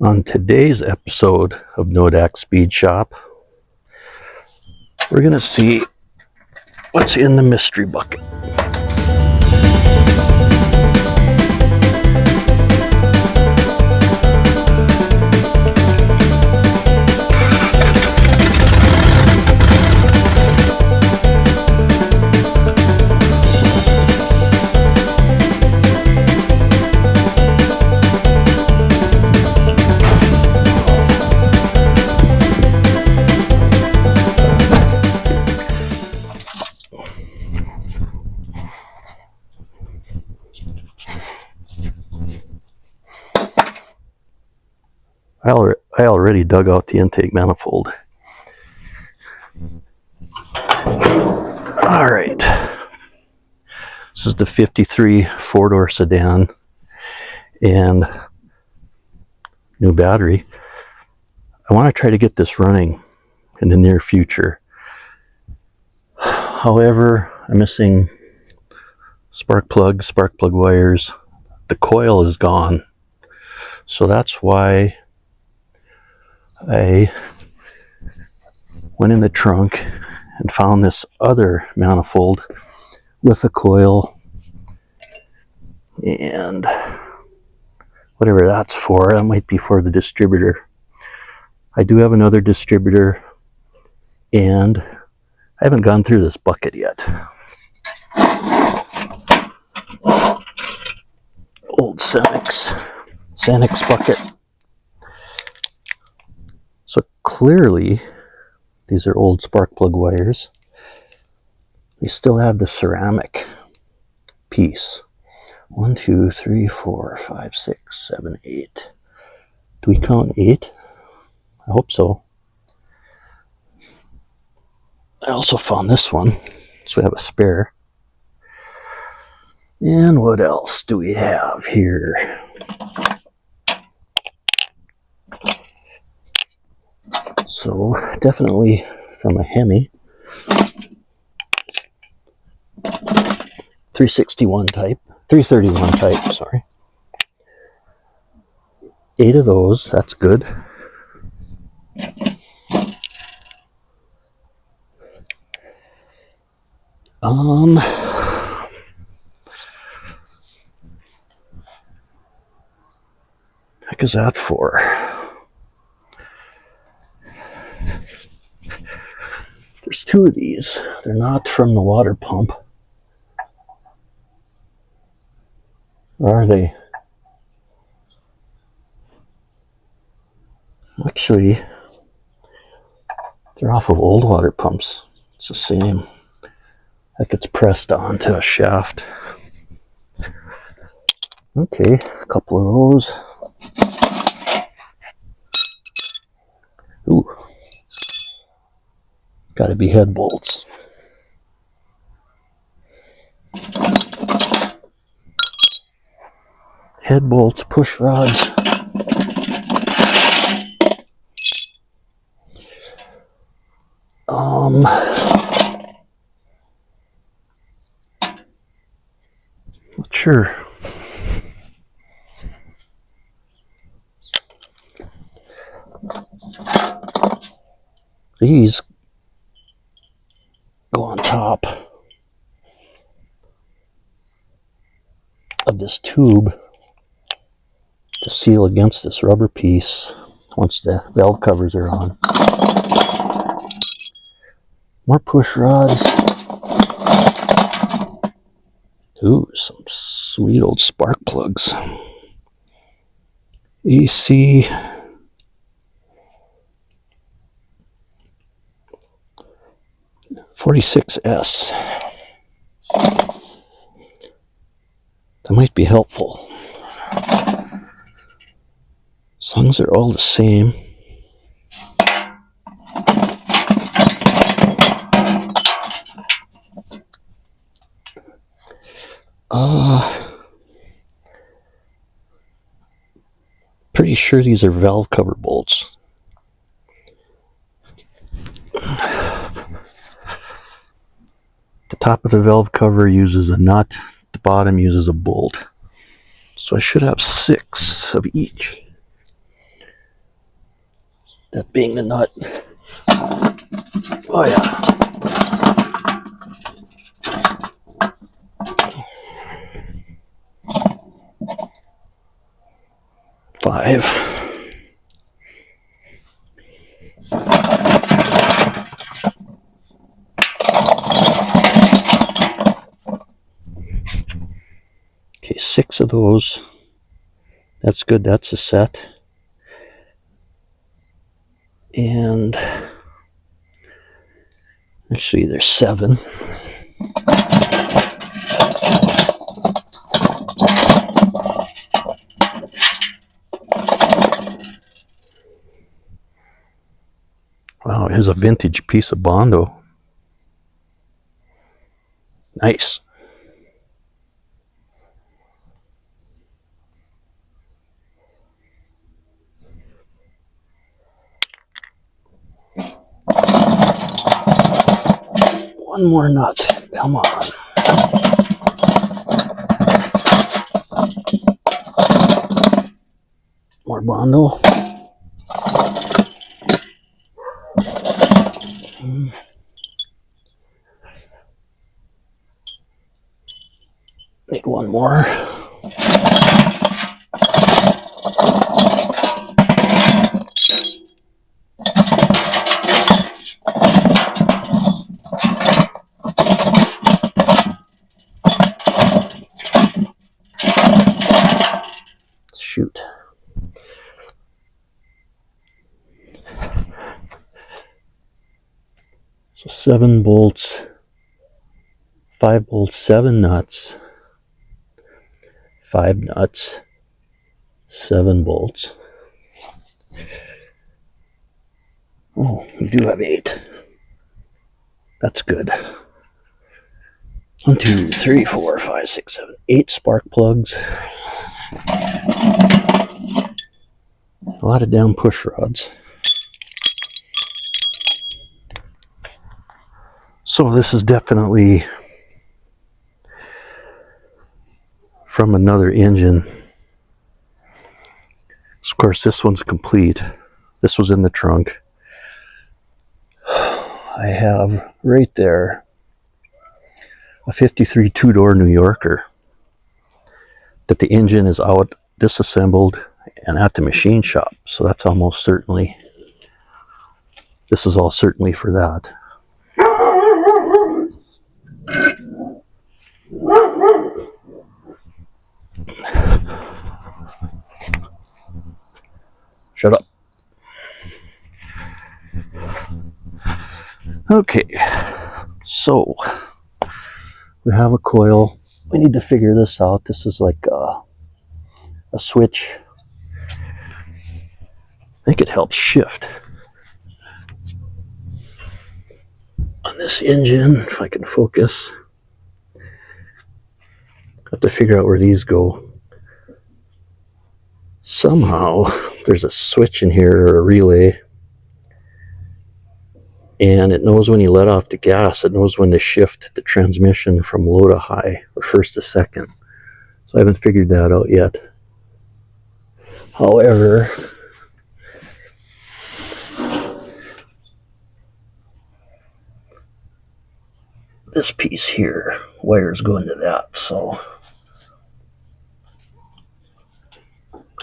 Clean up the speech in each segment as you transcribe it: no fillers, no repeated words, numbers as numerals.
On today's episode of NoDak Speed Shop, we're going to see what's in the mystery bucket. I already dug out the intake manifold. All right. This is the 53 four-door sedan and new battery. I want to try to get this running in the near future. However, I'm missing spark plug wires. The coil is gone. So that's why I went in the trunk and found this other manifold with a coil and whatever that's for. That might be for the distributor. I do have another distributor and I haven't gone through this bucket yet. Old Sanix bucket. So clearly, these are old spark plug wires. We still have the ceramic piece. 1, 2, 3, 4, 5, 6, 7, 8. Do we count 8? I hope so. I also found this one, so we have a spare. And what else do we have here? So definitely from a Hemi, 331 type, 331 type, sorry. 8 of those, that's good. Heck is that for? There's 2 of these. They're not from the water pump. Or are they? Actually, they're off of old water pumps. It's the same. That gets pressed onto a shaft. Okay, a couple of those. Ooh. Gotta be head bolts. Head bolts, push rods. Not sure. These go on top of this tube to seal against this rubber piece once the valve covers are on. More push rods. Ooh, some sweet old spark plugs. AC. '46S. That might be helpful. As long as they're all the same. Pretty sure these are valve cover bolts. The top of the valve cover uses a nut, the bottom uses a bolt. So I should have 6 of each. That being the nut. Oh yeah. Five. Okay, 6 of those. That's good. That's a set. And actually, there's 7. Wow, here's a vintage piece of Bondo. Nice. One more nut. Come on. More Bondo. Need one more. Shoot. So 7 bolts, 5 bolts, 7 nuts, 5 nuts, 7 bolts. Oh, we do have 8. That's good. 1, 2, 3, 4, 5, 6, 7, 8 spark plugs. A lot of down push rods. So this is definitely from another engine. Of course, this one's complete. This was in the trunk. I have right there a 53 two-door New Yorker that the engine is out, disassembled, and at the machine shop. So that's almost certainly, this is all certainly for that. Shut up. Okay, so we have a coil. We need to figure this out. This is like a switch. I think it helps shift on this engine, if I can focus. I have to figure out where these go. Somehow there's a switch in here, or a relay, and it knows when you let off the gas. It knows when to shift the transmission from low to high, or first to second. So I haven't figured that out yet. However, this piece here, wires go into that, so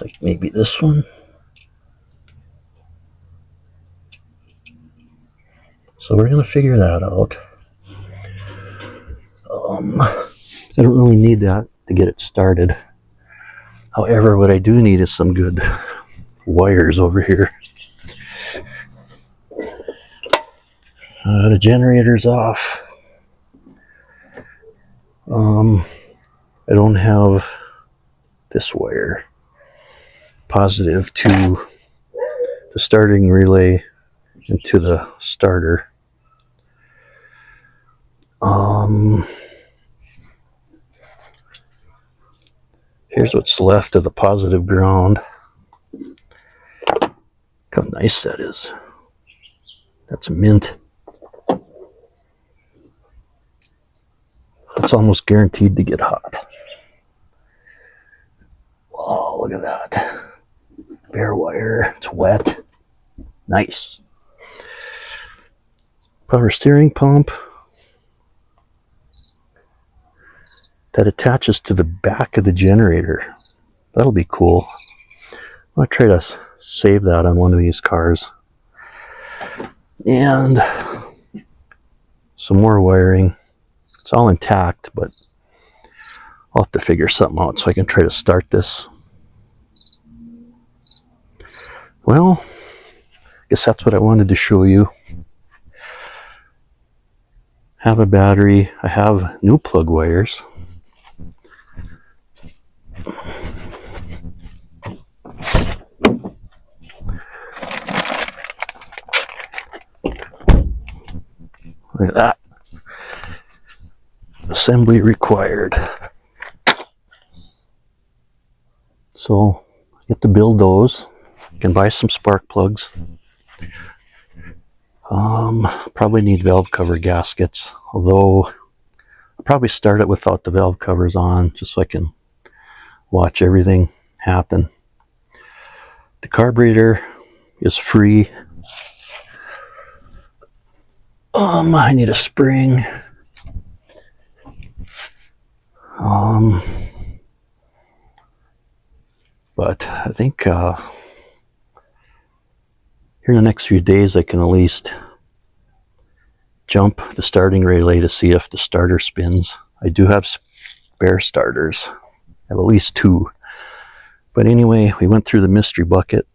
like maybe this one. So we're gonna figure that out. I don't really need that to get it started. However, what I do need is some good wires over here. The generator's off. I don't have this wire positive to the starting relay and to the starter. Here's what's left of the positive ground. Look how nice that is. That's mint. It's almost guaranteed to get hot. Oh, look at that. Bare wire. It's wet. Nice. Power steering pump that attaches to the back of the generator. That'll be cool. I'm going to try to save that on one of these cars. And some more wiring. It's all intact, but I'll have to figure something out so I can try to start this. Well, I guess that's what I wanted to show you. Have a battery. I have new plug wires. Look at that. Assembly required. So I get to build those. You can buy some spark plugs. Probably need valve cover gaskets, although I'll probably start it without the valve covers on, just so I can watch everything happen. The carburetor is free. I need a spring. But I think here in the next few days I can at least jump the starting relay to see if the starter spins. I do have spare starters. I have at least 2. But anyway, we went through the mystery bucket.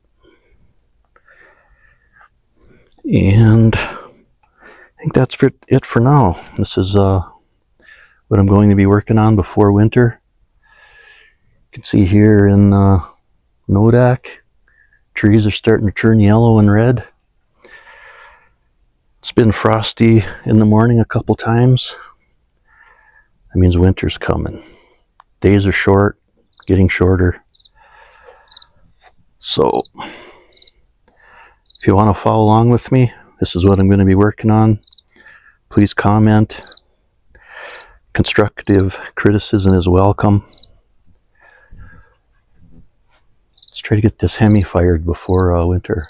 And I think that's it for now. This is what I'm going to be working on before winter. You can see here in NoDak, trees are starting to turn yellow and red. It's been frosty in the morning a couple times. That means winter's coming. Days are short, getting shorter. So, if you want to follow along with me, this is what I'm going to be working on. Please comment. Constructive criticism is welcome. Let's try to get this Hemi fired before winter.